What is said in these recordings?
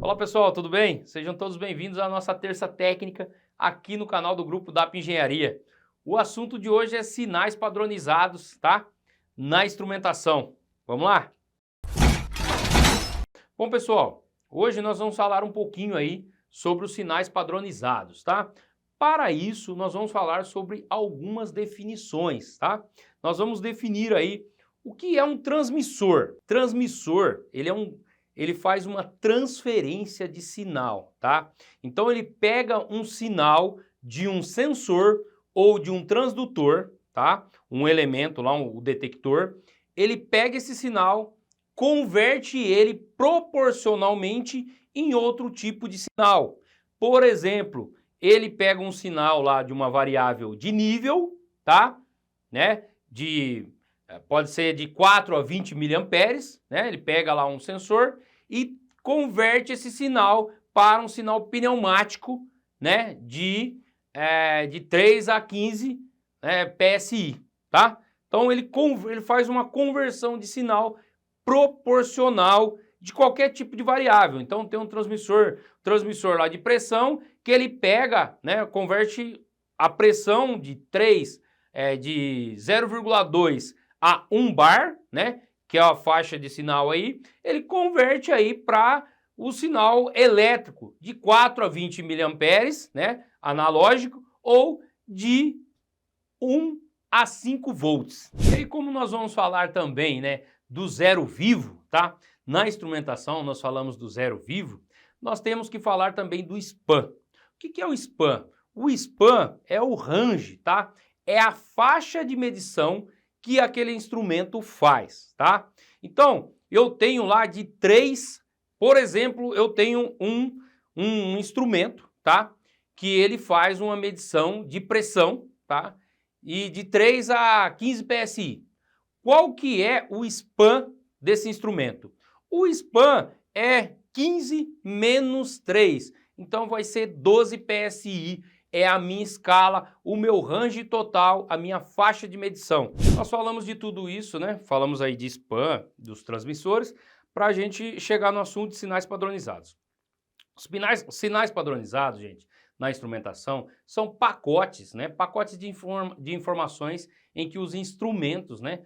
Olá pessoal, tudo bem? Sejam todos bem-vindos à nossa terça técnica aqui no canal do Grupo DAP Engenharia. O assunto de hoje é sinais padronizados, tá? Na instrumentação. Vamos lá? Bom pessoal, hoje nós vamos falar um pouquinho aí sobre os sinais padronizados, tá? Para isso, nós vamos falar sobre algumas definições, tá? Nós vamos definir aí o que é um transmissor. Transmissor, ele faz uma transferência de sinal, tá? Então ele pega um sinal de um sensor ou de um transdutor, tá? Um elemento lá, o detector, ele pega esse sinal, converte ele proporcionalmente em outro tipo de sinal. Por exemplo, ele pega um sinal lá de uma variável de nível, tá? Né? Pode ser de 4 a 20 miliamperes, né? Ele pega lá um sensor e converte esse sinal para um sinal pneumático, né? De 3 a 15 PSI, tá? Então ele faz uma conversão de sinal proporcional de qualquer tipo de variável. Então tem um transmissor lá de pressão que ele pega, né, converte a pressão de 0,2 a 1 bar, né, que é a faixa de sinal aí, ele converte aí para o sinal elétrico de 4 a 20 miliamperes, né, analógico, ou de 1 a 5 volts. E aí como nós vamos falar também, né, do zero vivo, tá? Na instrumentação nós falamos do zero vivo, nós temos que falar também do span. O que é o span? O span é o range, tá? É a faixa de medição que aquele instrumento faz, tá? Então, eu tenho lá de 3, por exemplo, eu tenho um instrumento, tá? Que ele faz uma medição de pressão, tá? E de 3 a 15 PSI. Qual que é o span desse instrumento? O span é 15 menos 3, então vai ser 12 PSI, é a minha escala, o meu range total, a minha faixa de medição. Nós falamos de tudo isso, né? Falamos aí de span, dos transmissores, para a gente chegar no assunto de sinais padronizados. Os sinais padronizados, gente, na instrumentação, são pacotes, né? Pacotes de informações em que os instrumentos, né,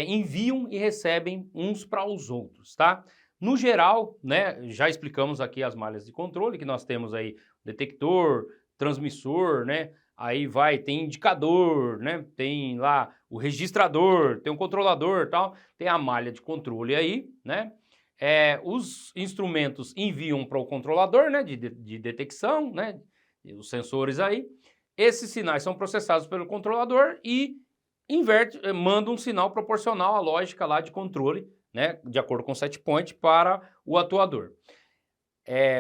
enviam e recebem uns para os outros, tá? No geral, né, já explicamos aqui as malhas de controle, que nós temos aí detector, transmissor, né? Aí tem indicador, né? Tem lá o registrador, tem um controlador, tal, tem a malha de controle aí, né? Os instrumentos enviam para o controlador, né, de detecção, né, os sensores aí. Esses sinais são processados pelo controlador e manda um sinal proporcional à lógica lá de controle, né, de acordo com o set point, para o atuador.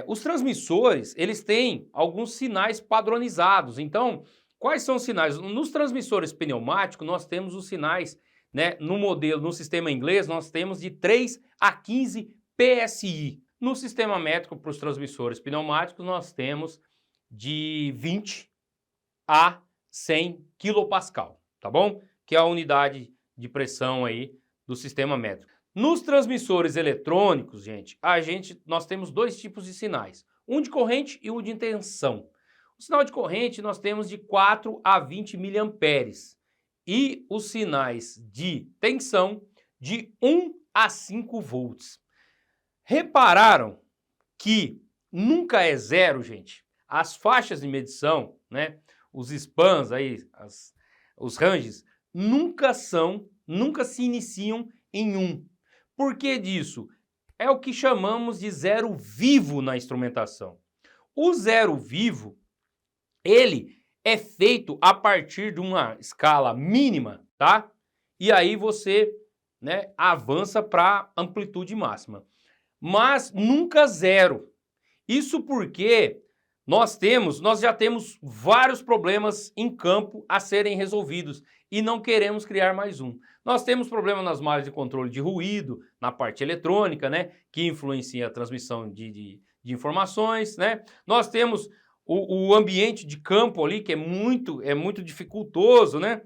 Os transmissores, eles têm alguns sinais padronizados. Então, quais são os sinais? Nos transmissores pneumáticos, nós temos os sinais, né, no sistema inglês, nós temos de 3 a 15 PSI. No sistema métrico, para os transmissores pneumáticos, nós temos de 20 a 100 kPa, tá bom? Que é a unidade de pressão aí do sistema métrico. Nos transmissores eletrônicos, nós temos dois tipos de sinais, um de corrente e um de tensão. O sinal de corrente nós temos de 4 a 20 miliamperes e os sinais de tensão de 1 a 5 volts. Repararam que nunca é zero, gente? As faixas de medição, né, os spans aí, os ranges, nunca se iniciam em 1. Por que disso? É o que chamamos de zero vivo na instrumentação. O zero vivo, ele é feito a partir de uma escala mínima, tá? E aí você, né, avança para amplitude máxima. Mas nunca zero. Isso porque nós já temos vários problemas em campo a serem resolvidos e não queremos criar mais um. Nós temos problema nas malhas de controle de ruído, na parte eletrônica, né, que influencia a transmissão de informações, né? Nós temos o ambiente de campo ali, que é muito dificultoso, né?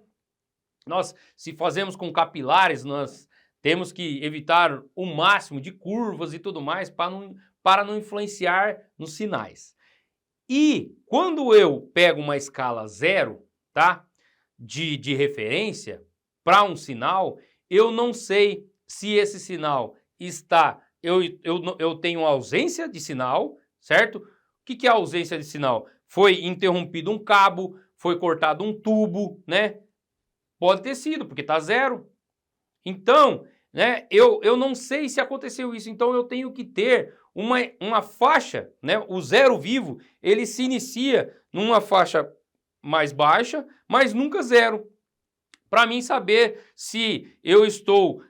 Se fazemos com capilares, nós temos que evitar o máximo de curvas e tudo mais para não influenciar nos sinais. E quando eu pego uma escala 0, tá, de referência para um sinal, eu não sei se esse sinal está... Eu tenho ausência de sinal, certo? O que é ausência de sinal? Foi interrompido um cabo, foi cortado um tubo, né? Pode ter sido, porque está 0. Então, né, eu não sei se aconteceu isso, então eu tenho que ter uma faixa, né? O zero vivo, ele se inicia numa faixa mais baixa, mas nunca 0. Para mim saber se eu estou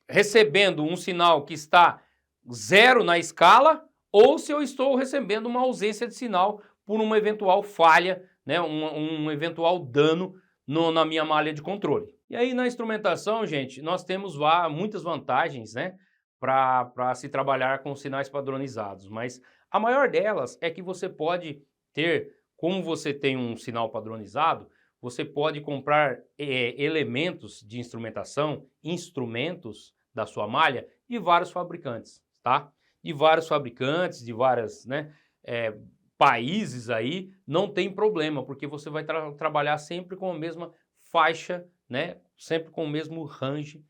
recebendo um sinal que está 0 na escala ou se eu estou recebendo uma ausência de sinal por uma eventual falha, né, um eventual dano na minha malha de controle. E aí na instrumentação, gente, nós temos muitas vantagens, né, para se trabalhar com sinais padronizados, mas a maior delas é que você pode ter, como você tem um sinal padronizado, você pode comprar elementos de instrumentação, instrumentos da sua malha de vários fabricantes, tá? De vários fabricantes, de vários, né, países aí, não tem problema, porque você vai trabalhar sempre com a mesma faixa, né? Sempre com o mesmo range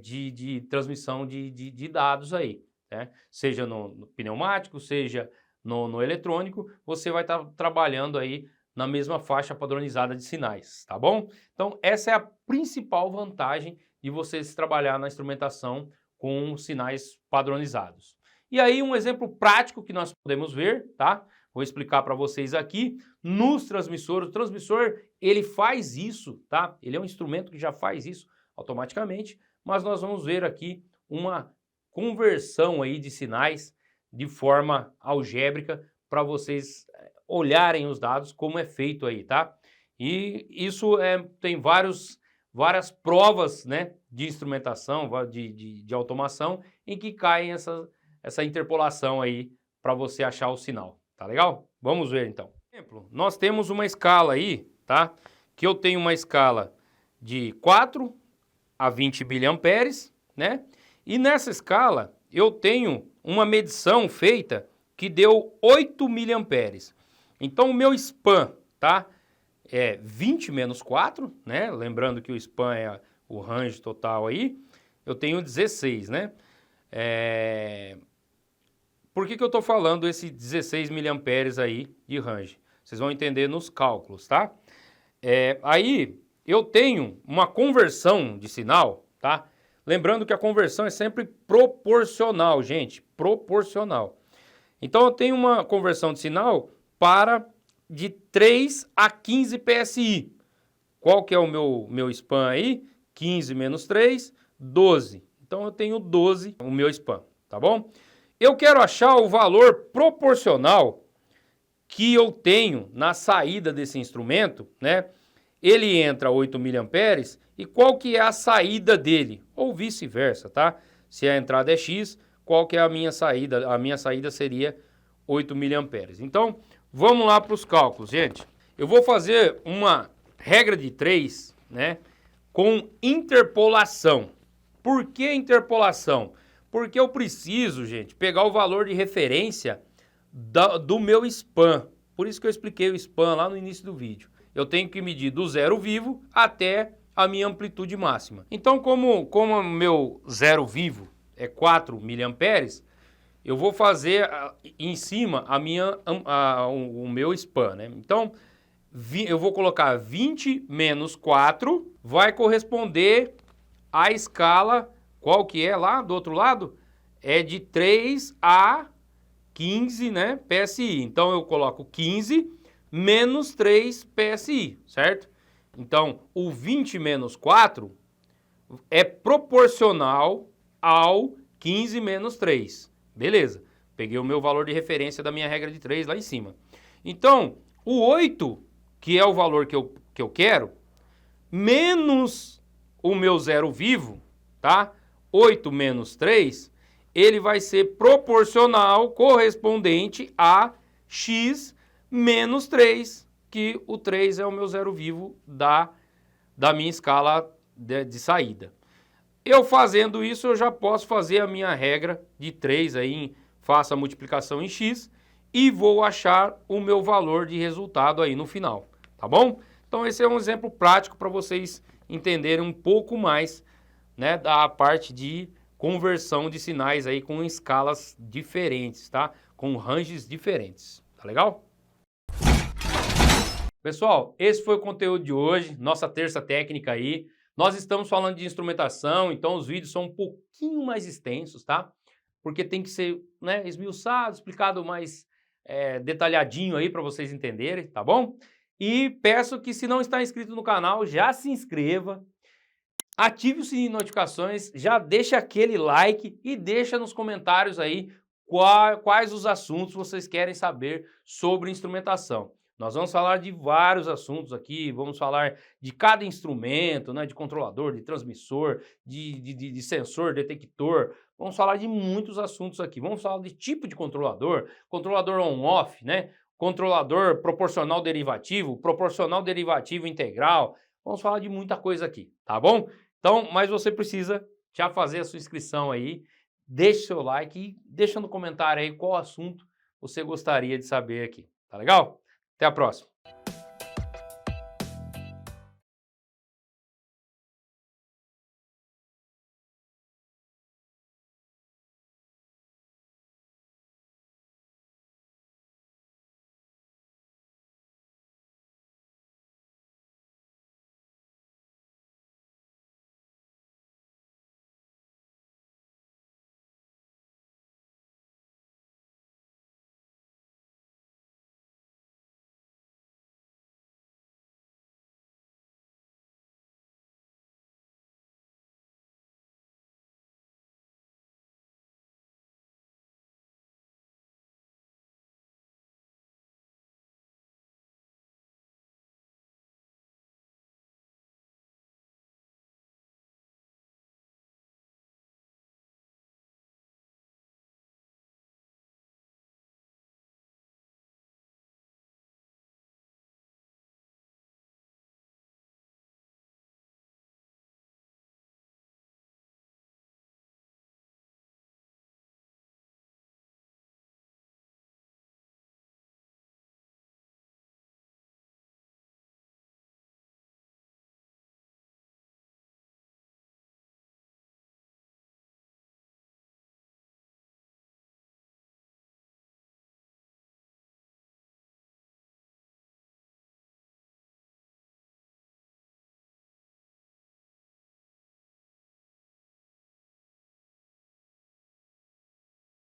de transmissão de dados aí, né? Seja no pneumático, seja no eletrônico, você vai estar trabalhando aí na mesma faixa padronizada de sinais, tá bom? Então, essa é a principal vantagem de você se trabalhar na instrumentação com sinais padronizados. E aí, um exemplo prático que nós podemos ver, tá? Vou explicar para vocês aqui. Nos transmissores, o transmissor, ele faz isso, tá? Ele é um instrumento que já faz isso automaticamente, mas nós vamos ver aqui uma conversão aí de sinais de forma algébrica para vocês olharem os dados como é feito aí, tá? E isso tem várias provas, né, de instrumentação, de automação, em que caem essa interpolação aí para você achar o sinal, tá legal? Vamos ver então. Por exemplo, nós temos uma escala aí, tá? Que eu tenho uma escala de 4 a 20 biliamperes, né? E nessa escala eu tenho uma medição feita que deu 8 miliamperes. Então o meu span, tá? É 20 menos 4, né? Lembrando que o span é o range total aí. Eu tenho 16, né? Por que eu estou falando esse 16 miliamperes aí de range? Vocês vão entender nos cálculos, tá? Aí eu tenho uma conversão de sinal, tá? Lembrando que a conversão é sempre proporcional, gente, proporcional. Então eu tenho uma conversão de sinal de 3 a 15 PSI. Qual que é o meu span aí? 15 menos 3, 12. Então eu tenho 12 o meu span, tá bom? Eu quero achar o valor proporcional que eu tenho na saída desse instrumento, né? Ele entra a 8 miliamperes e qual que é a saída dele? Ou vice-versa, tá? Se a entrada é X, qual que é a minha saída? A minha saída seria 8 miliamperes. Então, vamos lá para os cálculos, gente. Eu vou fazer uma regra de 3, né, com interpolação. Por que interpolação? Porque eu preciso, gente, pegar o valor de referência do meu span. Por isso que eu expliquei o span lá no início do vídeo. Eu tenho que medir do zero vivo até a minha amplitude máxima. Então, como o meu zero vivo é 4 miliamperes, eu vou fazer em cima o meu span, né? Então, eu vou colocar 20 menos 4, vai corresponder à escala, qual que é lá do outro lado? É de 3 a 15, né, PSI. Então, eu coloco 15 menos 3 PSI, certo? Então, o 20 menos 4 é proporcional ao 15 menos 3. Beleza, peguei o meu valor de referência da minha regra de 3 lá em cima. Então, o 8, que é o valor que eu quero, menos o meu zero vivo, tá? 8 menos 3, ele vai ser proporcional, correspondente a x menos 3, que o 3 é o meu zero vivo da minha escala de saída. Eu fazendo isso, eu já posso fazer a minha regra de 3 aí, faça a multiplicação em x e vou achar o meu valor de resultado aí no final, tá bom? Então esse é um exemplo prático para vocês entenderem um pouco mais, né, da parte de conversão de sinais aí com escalas diferentes, tá? Com ranges diferentes, tá legal? Pessoal, esse foi o conteúdo de hoje, nossa terça técnica aí. Nós estamos falando de instrumentação, então os vídeos são um pouquinho mais extensos, tá? Porque tem que ser, né, esmiuçado, explicado mais detalhadinho aí para vocês entenderem, tá bom? E peço que, se não está inscrito no canal, já se inscreva, ative o sininho de notificações, já deixa aquele like e deixa nos comentários aí quais os assuntos vocês querem saber sobre instrumentação. Nós vamos falar de vários assuntos aqui, vamos falar de cada instrumento, né, de controlador, de transmissor, de sensor, detector. Vamos falar de muitos assuntos aqui. Vamos falar de tipo de controlador, controlador on-off, né, controlador proporcional derivativo integral. Vamos falar de muita coisa aqui, tá bom? Então, mas você precisa já fazer a sua inscrição aí, deixe seu like e deixa no comentário aí qual assunto você gostaria de saber aqui, tá legal? Até a próxima!